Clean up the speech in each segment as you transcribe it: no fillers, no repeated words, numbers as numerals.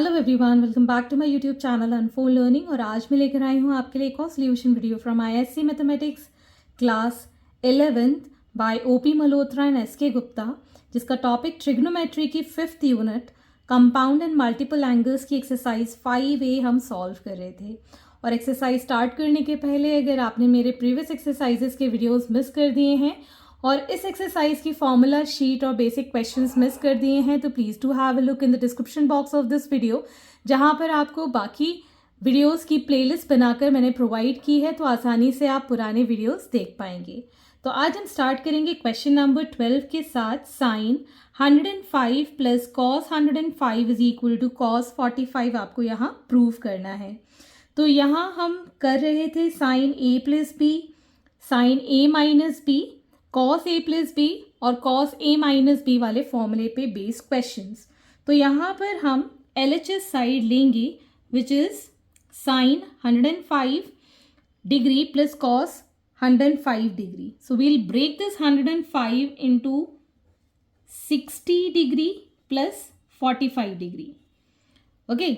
Hello everyone, welcome back to my YouTube channel Unfold Learning. और आज मैं लेकर आई हूँ आपके लिए एक और solution video from ISC mathematics class 11th by OP Malhotra and SK Gupta, जिसका टॉपिक ट्रिग्नोमेट्री की 5th unit compound and multiple angles की एक्सरसाइज 5A हम सॉल्व कर रहे थे। और एक्सरसाइज स्टार्ट करने के पहले अगर आपने मेरे प्रीवियस एक्सरसाइजेस के वीडियोस मिस कर दिए हैं और इस एक्सरसाइज की फॉर्मूला शीट और बेसिक क्वेश्चंस मिस कर दिए हैं तो please to have a look in the description box of this video, जहां पर आपको बाकी वीडियोस की प्लेलिस्ट बनाकर मैंने प्रोवाइड की है, तो आसानी से आप पुराने वीडियोस देख पाएंगे। तो आज हम स्टार्ट करेंगे क्वेश्चन नंबर 12 के साथ। Sine 105 plus cos 105 is equal to cos 45 आपको यहाँ प्रूव करना है। तो यहाँ हम कर रहे थे sign A plus B, sign A minus B, cos A plus B और कॉस ए माइनस बी वाले फॉर्मूले पे बेस्ड क्वेश्चंस। तो यहाँ पर हम LHS साइड लेंगे which is sine 105 degree plus cos 105 degree. So we'll break this 105 into 60 degree plus 45 degree. Okay,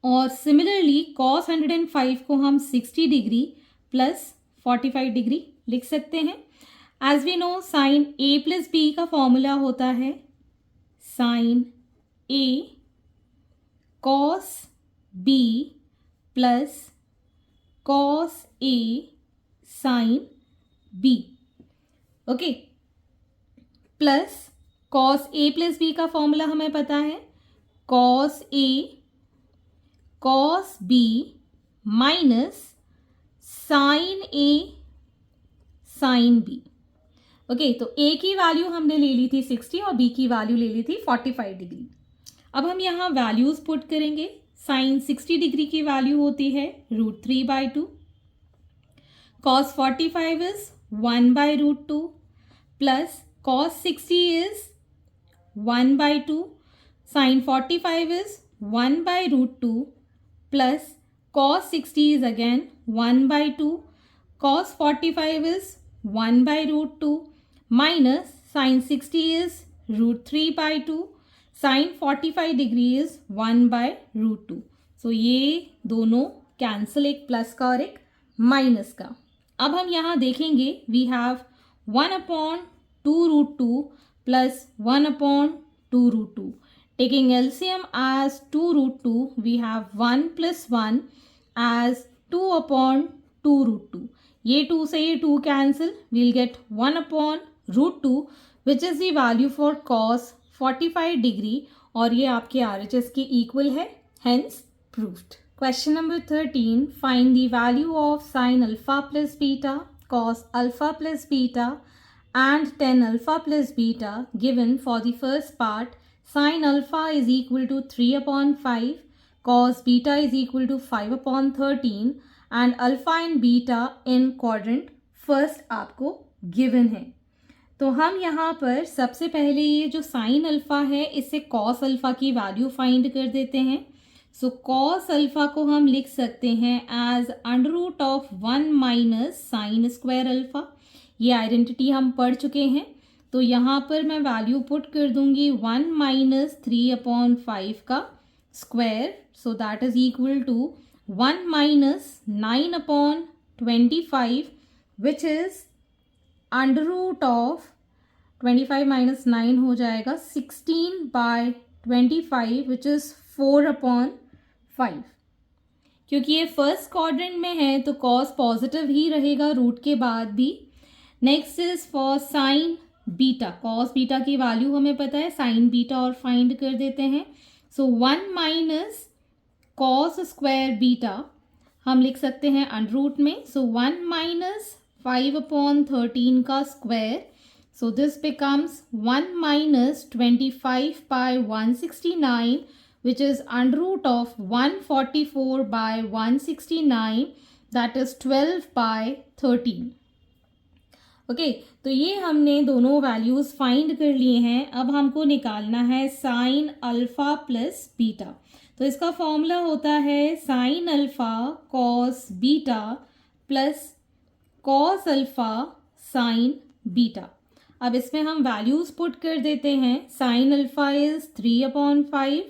और सिमिलरली कॉस 105 को हम 60 डिग्री प्लस 45 डिग्री लिख सकते हैं। As we know sine A plus B का फॉर्मूला होता है sine A cos B plus cos A sine B. Okay, plus cos A plus B का फॉर्मूला हमें पता है cos A cos B minus sine A sine B. Okay, तो A की value हमने ले ली थी 60 और बी की वैल्यू ले ली थी 45 डिग्री। अब हम यहाँ वैल्यूज पुट करेंगे। साइन 60 डिग्री की वैल्यू होती है √3/2, cos 45 is 1/√2 plus cos 60 is 1/2, sine 45 is 1/√2 plus cos 60 is again 1/2, cos 45 is 1/√2 minus sin 60 is √3/2, sin 45 degree is 1/√2। सो ये दोनों कैंसिल, एक प्लस का और एक माइनस का। अब हम यहाँ देखेंगे we have 1/2√2 plus 1/2√2। Taking LCM as 2√2, we have 1 plus 1 as 2/2√2. ये 2 से ये 2 cancel, we'll get 1/√2 which is the value for cos 45 degree और ये आपके RHS के equal है, hence proved. Question number 13, find the value of sin alpha plus beta, cos alpha plus beta and tan alpha plus beta given for the first part. Sin alpha is equal to 3/5, cos beta is equal to 5/13 and alpha and beta in quadrant first आपको given है। तो हम यहाँ पर सबसे पहले ये जो sin alpha है इससे cos alpha की वैल्यू फाइंड कर देते हैं। सो cos alpha को हम लिख सकते हैं as √1 minus sine square alpha. ये आइडेंटिटी हम पढ़ चुके हैं। तो यहाँ पर मैं वैल्यू पुट कर दूंगी 1 माइनस 3/5 का square, so that is equal to 1 minus 9/25 which is √25 minus 9 हो जाएगा 16/25 विच इज 4/5। क्योंकि ये फर्स्ट क्वाड्रेंट में है तो कॉस पॉजिटिव ही रहेगा रूट के बाद भी। Next is for sine beta, cos beta की वैल्यू हमें पता है, साइन बीटा और फाइंड कर देते हैं। So 1 minus cos square beta हम लिख सकते हैं अंडररूट में। सो 1 माइनस 5/13 का square, so this becomes 1 minus 25/169 which is under root of 144/169 that is 12/13। Okay, तो ये हमने दोनों वैल्यूज फाइंड कर लिए हैं। अब हमको निकालना है साइन अल्फा प्लस बीटा। तो इसका फॉर्मूला होता है sign alpha cos beta plus cos alpha sine beta. अब इसमें हम वैल्यूज पुट कर देते हैं। Sign alpha is 3/5,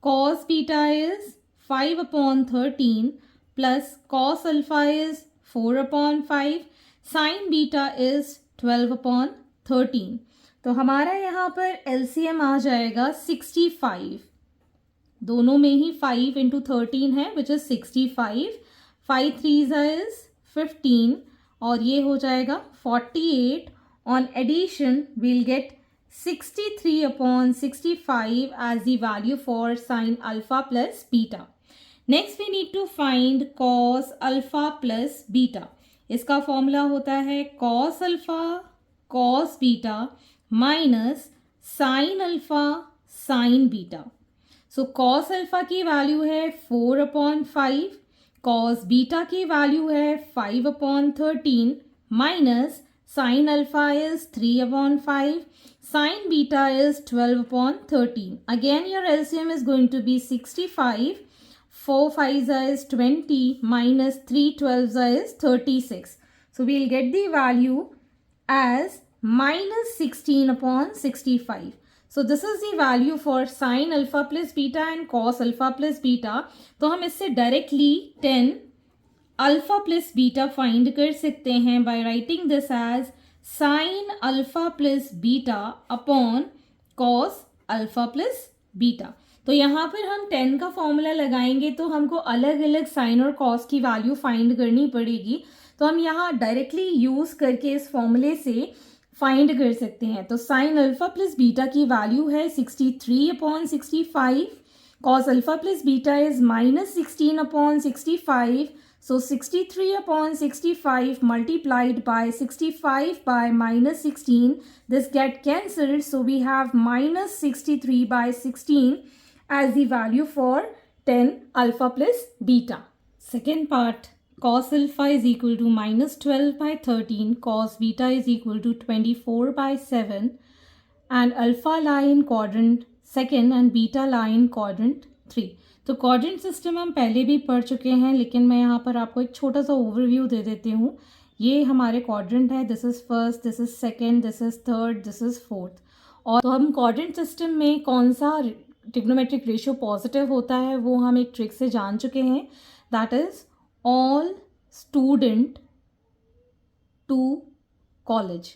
cos beta is 5 upon 13 plus cos alpha is 4 upon 5, sin beta is 12 upon 13. तो हमारा यहाँ पर LCM आ जाएगा 65. दोनों में ही 5 into 13 है विच इज 65. 5 3s is 15 और ये हो जाएगा 48. On addition we'll get 63 upon 65 as the value for sin alpha plus beta. Next we need to find cos alpha plus beta. इसका फॉर्मूला होता है cos alpha cos beta minus sin alpha sin beta. So cos alpha की value है 4 upon 5, cos beta की value है 5 upon 13 minus sin alpha is 3 upon 5, sin beta is 12 upon 13. Again your LCM is going to be 65. 4 5s is 20 minus 3 12s is 36. So we'll get the value as minus 16 upon 65. So this is the value for sin alpha plus beta and cos alpha plus beta. तो हम इससे directly 10 alpha plus beta find कर सकते हैं by writing this as sine alpha plus beta upon cos alpha plus beta. तो यहाँ पर हम 10 का फॉर्मूला लगाएंगे तो हमको अलग अलग साइन और कॉस की वैल्यू फाइंड करनी पड़ेगी. तो हम यहाँ डायरेक्टली यूज करके इस फॉर्मूले से फाइंड कर सकते हैं. तो साइन अल्फा प्लस बीटा की वैल्यू है 63 upon 65. Cos alpha plus beta is minus 16 upon 65. So 63 upon 65 multiplied by 65 by minus 16. This get cancelled. So we have minus 63 by 16 as the value for 10 alpha plus beta. Second part. Cos alpha is equal to minus 12 by 13. Cos beta is equal to 24 by 7. And alpha lie in quadrant 2 and beta lie in quadrant 3. तो quadrant system हम पहले भी पढ़ चुके हैं, लेकिन मैं यहाँ पर आपको एक छोटा सा ओवरव्यू दे देती हूँ. ये हमारे क्वाड्रेंट है. This is first, this is second, this is third, this is fourth. और तो हम क्वाड्रेंट सिस्टम में कौन सा ट्रिग्नोमेट्रिक रेशियो पॉजिटिव होता है वो हम एक ट्रिक से जान चुके हैं. That is all student to college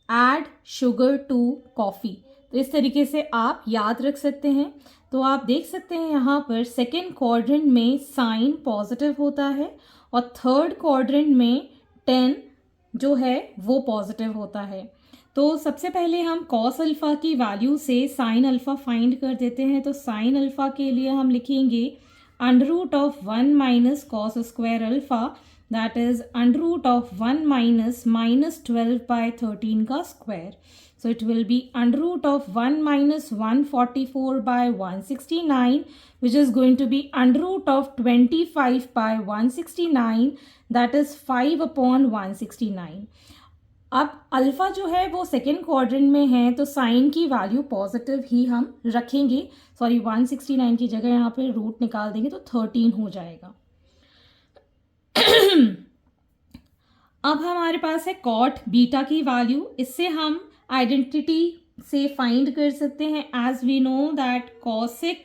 add sugar to coffee. तो इस तरीके से आप याद रख सकते हैं. तो आप देख सकते हैं यहाँ पर सेकेंड क्वाड्रेंट में साइन पॉजिटिव होता है और थर्ड क्वाड्रेंट में 10 जो है वो पॉजिटिव होता है. तो सबसे पहले हम कॉस अल्फ़ा की वैल्यू से साइन अल्फ़ा फाइंड कर देते हैं. तो साइन अल्फ़ा के लिए हम लिखेंगे under root of 1 minus cos square alpha, that is under root of 1 minus -12 by 13 का square. So it will be under root of 1 minus 144 by 169, which is going to be under root of 25 by 169, that is 5 upon 169. अब alpha जो है वो second quadrant में है तो sign की value positive ही हम रखेंगे. सॉरी 169 की जगह यहाँ पे रूट निकाल देंगे तो 13 हो जाएगा. अब हमारे पास है कॉट बीटा की वैल्यू. इससे हम आइडेंटिटी से फाइंड कर सकते हैं. As we know that cosec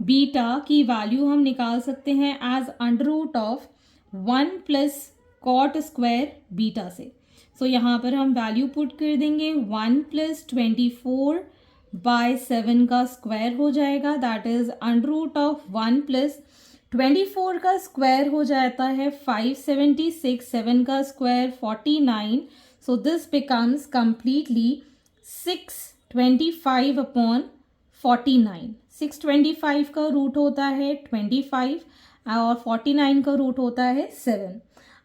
beta की वैल्यू हम निकाल सकते हैं as under root of 1 plus cot square beta से. सो यहाँ पर हम वैल्यू पुट कर देंगे. 1 प्लस 24 बाय 7 का स्क्वायर हो जाएगा, that is under root of 1 plus 24 का स्क्वायर हो जाता है 576, 7 का square 49. So this becomes completely 625 upon 49. 625 का रूट होता है 25 और 49 का रूट होता है 7.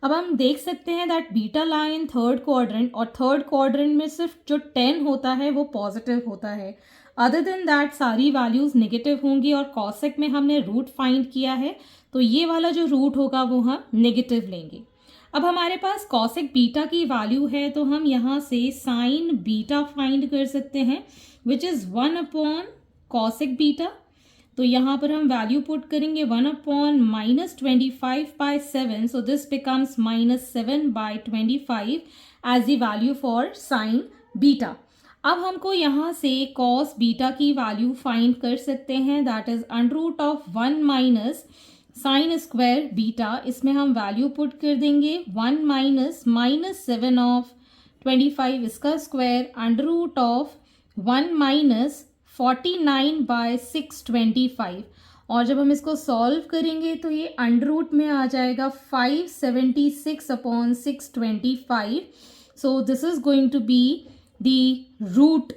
अब हम देख सकते हैं that beta line third quadrant और थर्ड क्वाड्रेंट में सिर्फ जो 10 होता है वो पॉजिटिव होता है. अदर देन दैट सारी वैल्यूज़ नेगेटिव होंगी और कॉसेक में हमने रूट फाइंड किया है तो ये वाला जो रूट होगा वो हम नेगेटिव लेंगे. अब हमारे पास कॉसेक बीटा की वैल्यू है तो हम यहाँ से साइन बीटा फाइंड कर सकते हैं which is 1 upon cosec beta. तो यहाँ पर हम वैल्यू पुट करेंगे 1 upon -25 by 7. So this becomes -7 by 25 as the value for sine beta. अब हमको यहाँ से कॉस बीटा की वैल्यू फाइंड कर सकते हैं, that is under root of 1 minus sine square beta. इसमें हम वैल्यू पुट कर देंगे 1 माइनस -7 ऑफ 25 इसका square under root of 1 minus 49/625. और जब हम इसको सॉल्व करेंगे तो ये अंडर रूट में आ जाएगा 576/625. So this is going to be the root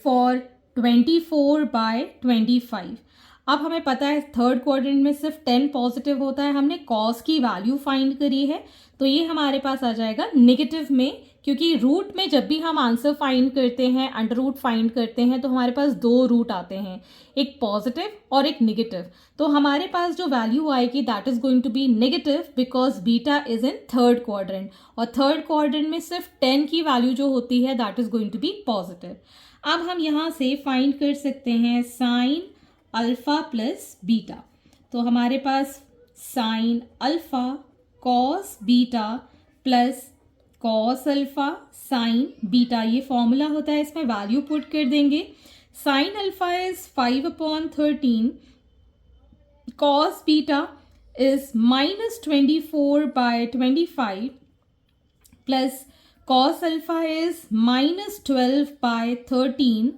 for 24/25. अब हमें पता है थर्ड क्वाड्रेंट में सिर्फ 10 पॉजिटिव होता है. हमने कॉस की वैल्यू फाइंड करी है तो ये हमारे पास आ जाएगा नेगेटिव में, क्योंकि रूट में जब भी हम आंसर फाइंड करते हैं, अंडर रूट फाइंड करते हैं, तो हमारे पास दो रूट आते हैं, एक पॉजिटिव और एक नेगेटिव. तो हमारे पास जो वैल्यू आएगी that is going to be negative because beta is in third quadrant, और थर्ड क्वाड्रेंट में सिर्फ 10 की वैल्यू जो होती है that is going to be positive. अब हम यहाँ से फाइंड कर सकते हैं साइन अल्फा प्लस बीटा. तो हमारे पास sine alpha cos beta plus cos alpha sine beta, ये फॉर्मूला होता है. इसमें वैल्यू पुट कर देंगे. Sine alpha is 5/13, cos beta is -24/25 plus cos alpha is -12/13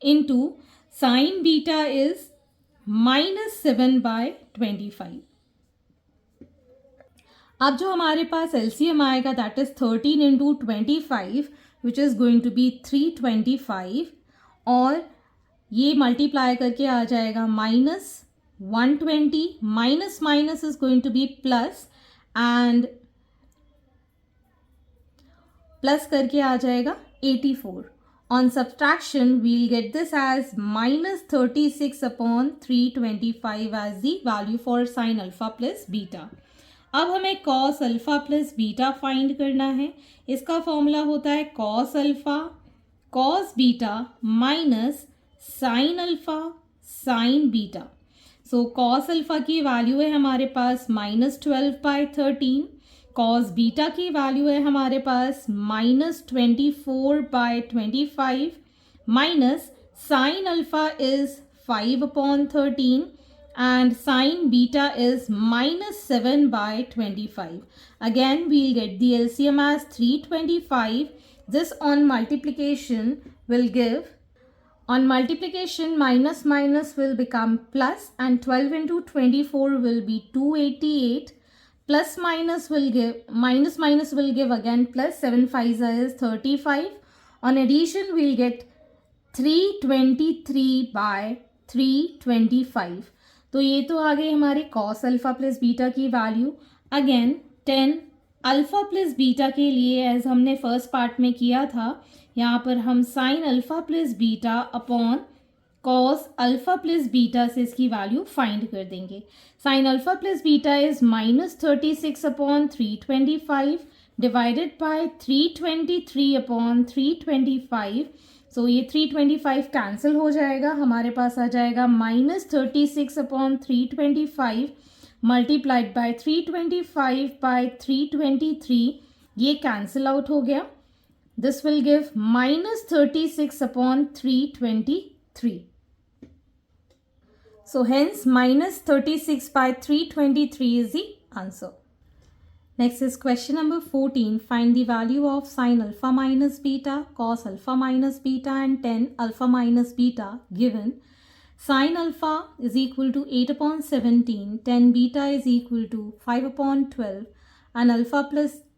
into sin beta is -7/25. अब जो हमारे पास LCM आएगा that is 13 into 25 which is going to be 325, और ये मल्टीप्लाई करके आ जाएगा -120, minus minus is going to be plus, and plus करके आ जाएगा 84. On subtraction we'll get this as -36/325 as the value for sine alpha plus beta. अब हमें cos alpha plus beta find करना है. इसका फॉर्मूला होता है cos alpha cos beta minus sine alpha sine beta. So cos alpha की value है हमारे पास -12/13, कॉस बीटा की वैल्यू है हमारे पास -24/25, minus sign alpha is 5/13 and sin beta is -7/25. Again we'll get the LCM as 325. This on multiplication will give, on multiplication minus minus will become plus, and 12 into 24 will be 288. Plus minus will give, minus minus will give again plus, 7 5s is 35. On addition we'll get 323/325. तो ये तो आ गई हमारी cos alpha plus beta की value. Again 10 alpha plus beta के लिए as हमने first part में किया था, यहाँ पर हम sign alpha plus beta upon cos alpha plus beta से इसकी वैल्यू फाइंड कर देंगे. Sine alpha plus beta is -36/325 divided by 323/325. सो ये 325 कैंसिल हो जाएगा, हमारे पास आ जाएगा -36/325 मल्टीप्लाइड बाय 325/323. ये कैंसिल आउट हो गया. This will give -36/323. So hence -36/323 is the answer. Next is question number 14. Find the value of sin alpha minus beta, cos alpha minus beta and tan alpha minus beta given. Sin alpha is equal to 8/17, tan beta is equal to 5/12, and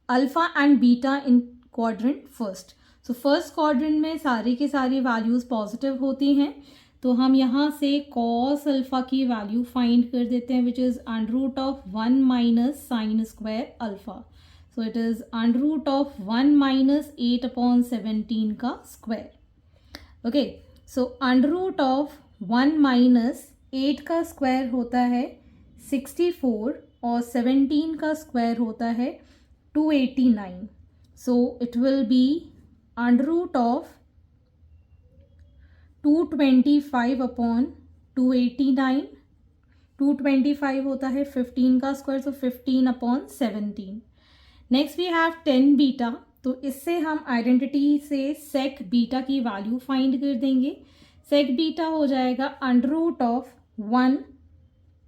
alpha and beta in quadrant first. So first quadrant में सारी की सारी values positive होती हैं, तो हम यहाँ से cos अल्फा की वैल्यू फाइंड कर देते हैं which is under root of 1 minus sine square alpha. So it is under root of 1 minus 8/17 का square. Okay, so under root of 1 minus 8 का स्क्वायर होता है 64 और 17 का स्क्वायर होता है 289. So it will be under root of 225/289. 225 होता है 15 का square, so 15/17. Next we have 10 beta. तो इससे हम आइडेंटिटी से सेक बीटा की वैल्यू फाइंड कर देंगे। सेक बीटा हो जाएगा under root of 1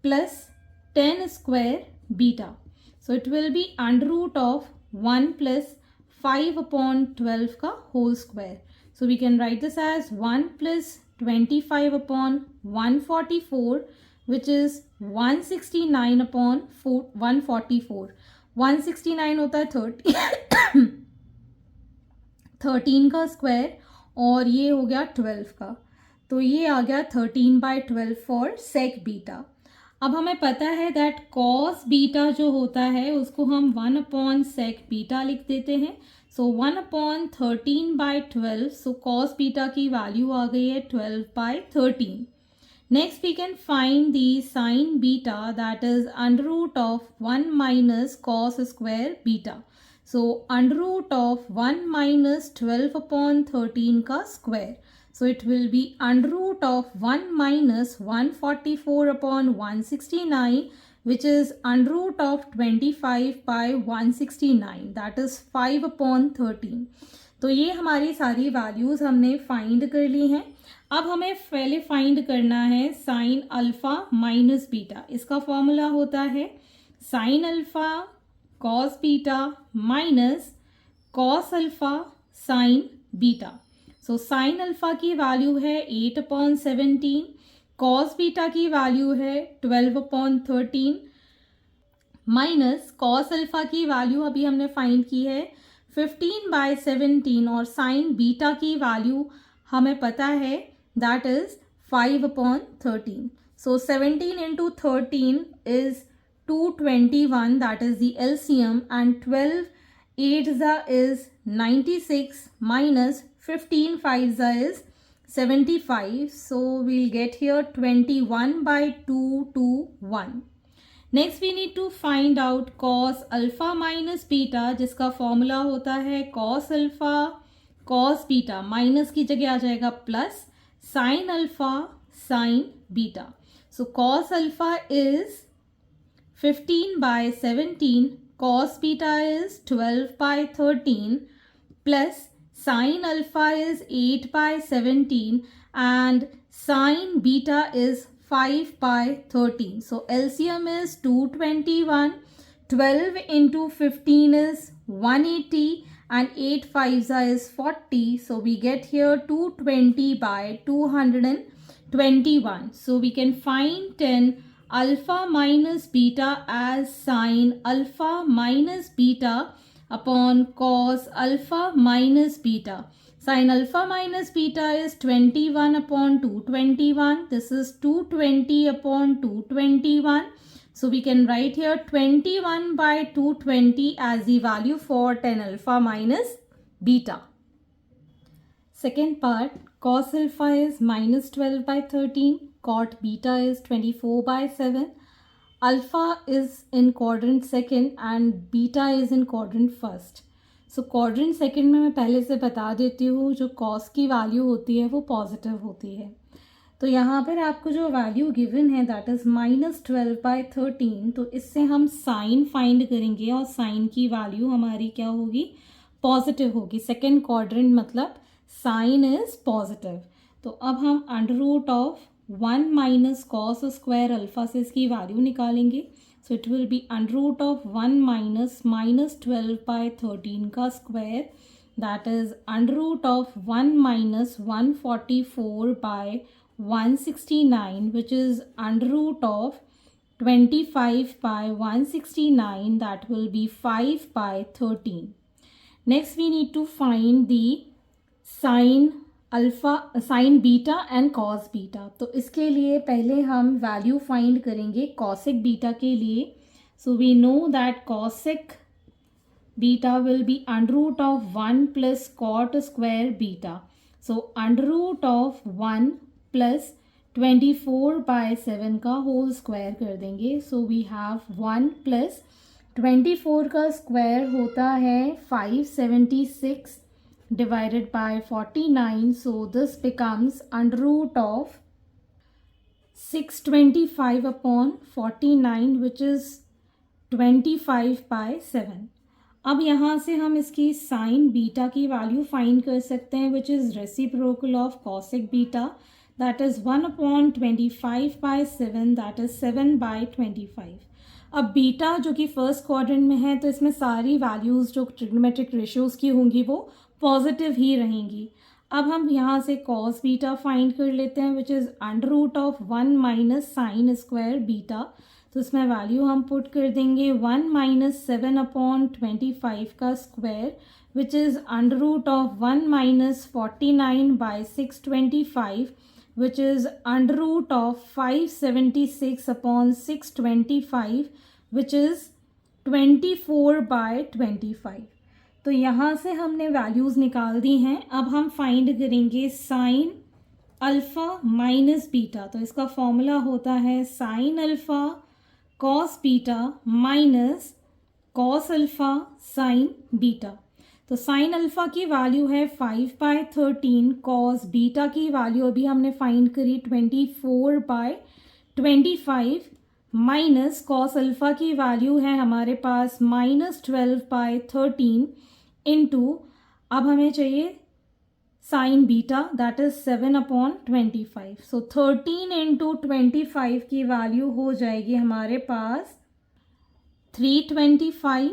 plus 10 square beta. So it will be under root of 1 plus 5 upon 12 का whole square. So we can write this as 1 plus 25 upon 144, which is 169 upon 144. 169 होता है 13 का square और ये हो गया 12 का, तो ये आ गया 13/12 फॉर सेक बीटा। अब हमें पता है दैट कॉस बीटा जो होता है उसको हम 1 अपॉन सेक बीटा लिख देते हैं। So 1 upon 13/12, so cos beta की वैल्यू आ गई है 12/13। Next we can find the sine beta that is under root of 1 minus cos square beta. So under root of 1 minus 12 upon 13 का square. So it will be under root of 1 minus 144 upon 169, which is under root of 25/169, that is 5 upon 13. तो ये हमारी सारी values हमने find कर ली हैं। अब हमें पहले फाइंड करना है साइन अल्फ़ा माइनस बीटा। इसका फॉर्मूला होता है sine alpha cos beta minus cos alpha sine beta. So sine alpha की वैल्यू है 8/17, कॉस बीटा की वैल्यू है 12/13 माइनस कॉस अल्फ़ा की वैल्यू अभी हमने फाइंड की है 15/17 और साइन बीटा की वैल्यू हमें पता है that is 5/13. So 17 into 13 is 221, that is the LCM, and 12 8s is 96 minus 15 5s is 75. So we'll get here 21/221. Next we need to find out cos alpha minus beta, जिसका formula होता है cos alpha cos beta, minus की जगह आ जाएगा plus sin alpha sin beta. So cos alpha is 15/17, cos beta is 12/13 plus sin alpha is 8/17 and sin beta is 5/13. So LCM is 221, 12 into 15 is 180 and 8 5s is 40. So we get here 220/221. So we can find 10 alpha minus beta as sin alpha minus beta upon cos alpha minus beta. Sin alpha minus beta is 21/221. This is 220/221. So we can write here 21/220 as the value for 10 alpha minus beta. Second part, cos alpha is minus 12/13. Cot beta is 24/7. Alpha is in quadrant second and beta is in quadrant first. So quadrant second में मैं पहले से बता देती हूँ जो cos की value होती है वो पॉजिटिव होती है। तो यहाँ पर आपको जो वैल्यू गिवन है दैट इज़ -12/13, तो इससे हम साइन फाइंड करेंगे और साइन की वैल्यू हमारी क्या होगी, पॉजिटिव होगी। सेकेंड क्वाड्रेंट मतलब साइन इज़ पॉजिटिव। तो अब हम under root of 1 minus cos square alpha से इसकी वैल्यू निकालेंगे। So it will be under root of 1 minus -12/13 का square, that is under root of 1 minus 144/169, which is under root of 25/169, that will be 5/13. Next we need to find the sin beta and cos beta. तो इसके लिए पहले हम value find करेंगे cosec beta के लिए। So we know that cosec beta will be under root of 1 plus cot square beta. So under root of 1 plus 24/7 का whole square कर देंगे। सो वी हैव 1 प्लस 24 का स्क्वायर होता है 576 divided by 49. So this becomes under root of 625/49, which is 25/7. अब यहाँ से हम इसकी साइन बीटा की वैल्यू फाइंड कर सकते हैं, which is reciprocal of cosec beta, that is 1/25/7, that is 7/25। अब बीटा जो कि फर्स्ट क्वाड्रेंट में है, तो इसमें सारी वैल्यूज़ जो ट्रिग्नोमेट्रिक रेशियोज़ की होंगी वो पॉजिटिव ही रहेंगी। अब हम यहाँ से कॉस बीटा फाइंड कर लेते हैं, which is √1 minus sine square beta. तो इसमें वैल्यू हम पुट कर देंगे 1 माइनस 7/25 का square, which is √1 minus 49/625, which is √576/625, which is 24/25। तो यहाँ से हमने वैल्यूज़ निकाल दी हैं। अब हम फाइंड करेंगे साइन अल्फ़ा माइनस बीटा। तो इसका फॉर्मूला होता है sine alpha cos beta minus cos alpha sine beta. तो साइन अल्फ़ा की वैल्यू है 5/13, कॉस बीटा की वैल्यू अभी हमने फाइंड करी 24/25, माइनस कॉस अल्फ़ा की वैल्यू है हमारे पास -12/13 इंटू, अब हमें चाहिए sign beta, that is 7/25। So 13 into 25 की वैल्यू हो जाएगी हमारे पास 325,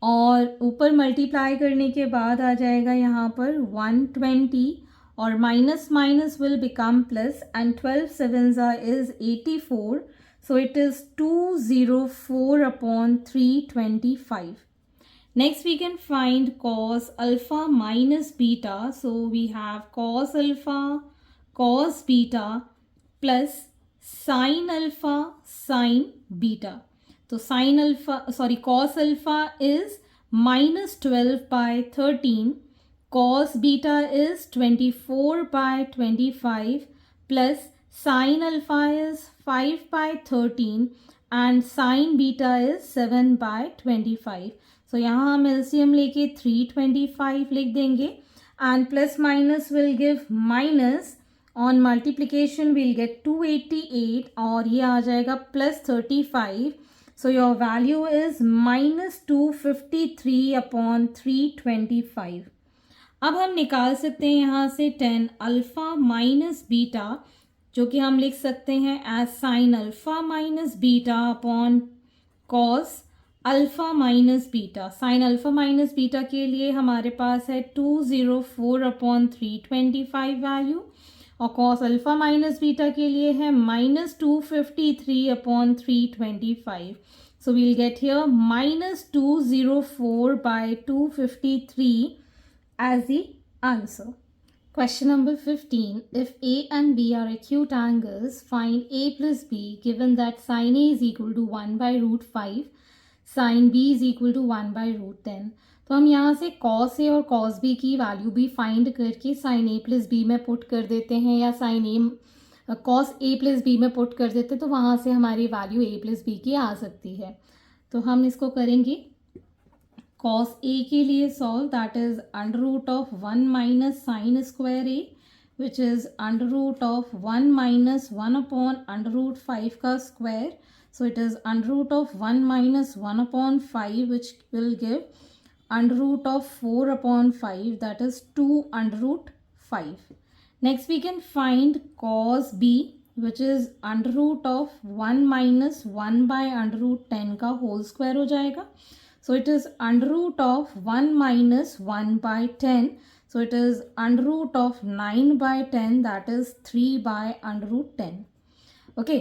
और ऊपर मल्टीप्लाई करने के बाद आ जाएगा यहाँ पर 120, और minus minus will become plus, and 12 sevens is 84, so it is 204/325. Next we can find cos alpha minus beta. So we have cos alpha cos beta plus sin alpha sin beta. तो sin alpha cos alpha is -12/13, cos beta is 24/25, plus sin alpha is 5/13 and sin beta is 7/25. So यहाँ हम LCM लेके 325 लिख देंगे, and plus minus will give minus, on multiplication we'll get 288, और ये आ जाएगा +35. So your value is -253/325. अब हम निकाल सकते हैं यहाँ से 10 अल्फ़ा माइनस बीटा, जो कि हम लिख सकते हैं as sine alpha minus beta upon cos alpha minus beta. Sine alpha minus beta के लिए हमारे पास है 204/325 वैल्यू, और कॉस अल्फ़ा माइनस बीटा के लिए है -253/325. So we'll get here -204/253 as the answer. Question number 15. If A and B are acute angles, find A plus B given that sin A is equal to 1/√5, sin B is equal to 1/√10. तो हम यहाँ से cos A और cos B की value भी find करके sin A plus B में put कर देते हैं, या sin A cos A plus B में पुट कर देते, तो वहाँ से हमारी वैल्यू A plus B की आ सकती है। तो हम इसको करेंगे cos A के लिए solve, that is √1 minus sine square A, which is √1 minus 1/√5 का square. So it is √1 minus 1/5, which will give √4/5, that is 2/5. Next we can find cos B, which is √1 minus 1/√10 का whole square हो जाएगा. So it is √1 minus 1/10. So it is √9/10, that is 3/√10. Okay.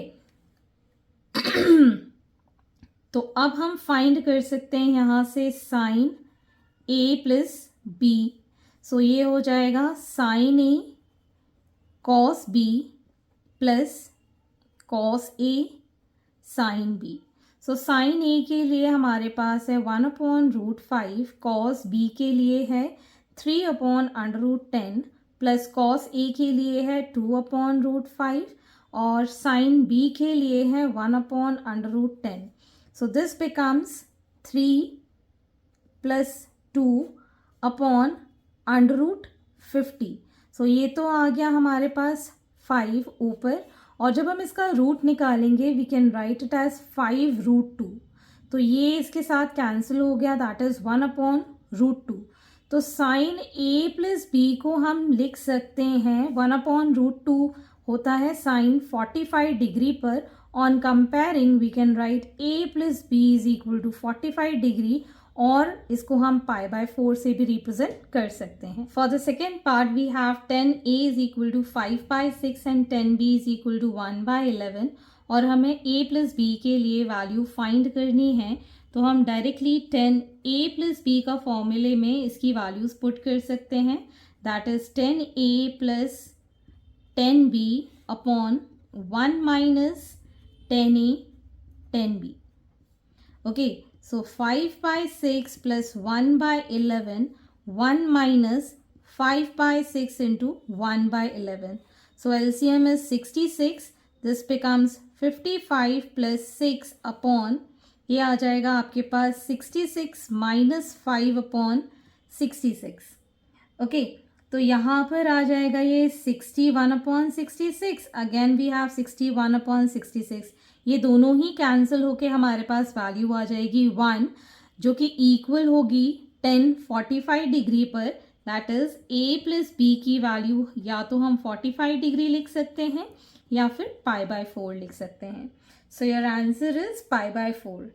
तो अब हम find कर सकते हैं यहाँ से sine A plus B. So ये हो जाएगा sine A cos B plus cos A sine B. So sine A के लिए हमारे पास है 1/√5, कॉस B के लिए है 3/√10, प्लस कॉस A के लिए है 2/√5, और साइन B के लिए है 1/√10. So this becomes 3 plus 2/√50. So ये तो आ गया हमारे पास 5 ऊपर, और जब हम इसका रूट निकालेंगे we can write it as 5√2. तो ये इसके साथ कैंसिल हो गया, दैट इज़ 1/√2। तो साइन ए प्लस बी को हम लिख सकते हैं 1/√2 होता है साइन 45 डिग्री पर। On comparing we can write A plus B is equal to 45 degree, और इसको हम π/4 से भी रिप्रेजेंट कर सकते हैं। For the second part we have 10a is equal to 5/6 and 10b is equal to 1/11, और हमें a प्लस b के लिए वैल्यू फाइंड करनी है। तो हम डायरेक्टली 10a प्लस b का फॉर्मूले में इसकी वैल्यूज पुट कर सकते हैं, that is 10a plus 10b upon 1 minus 10a 10b। Okay, so 5/6 plus 1/11, 1 minus 5/6 into 1/11. So LCM is 66. This becomes 55 plus 6 upon, ये आ जाएगा आपके पास 66 minus 5 upon 66. ओके, तो यहाँ पर आ जाएगा ये 61/66. Again we have 61/66. ये दोनों ही कैंसिल होके हमारे पास वैल्यू आ जाएगी 1, जो कि इक्वल होगी 10/45 डिग्री पर। That is a plus b की वैल्यू या तो हम 45 डिग्री लिख सकते हैं या फिर π/4 लिख सकते हैं। So your answer is π/4।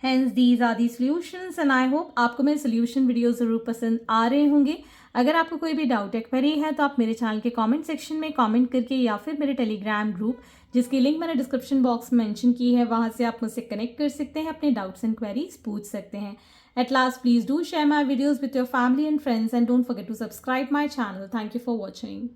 Hence these are the solutions and I hope आपको मेरे सोल्यूशन वीडियो ज़रूर पसंद आ रहे होंगे। अगर आपको कोई भी डाउट या क्वेरी है तो आप मेरे चैनल के कमेंट सेक्शन में कमेंट करके, या फिर मेरे टेलीग्राम ग्रुप जिसकी लिंक मैंने डिस्क्रिप्शन बॉक्स में मेंशन की है, वहाँ से आप मुझसे कनेक्ट कर सकते हैं, अपने डाउट्स एंड क्वेरीज पूछ सकते हैं। At last please do share my videos with your family and friends and don't forget to subscribe my channel. Thank you for watching.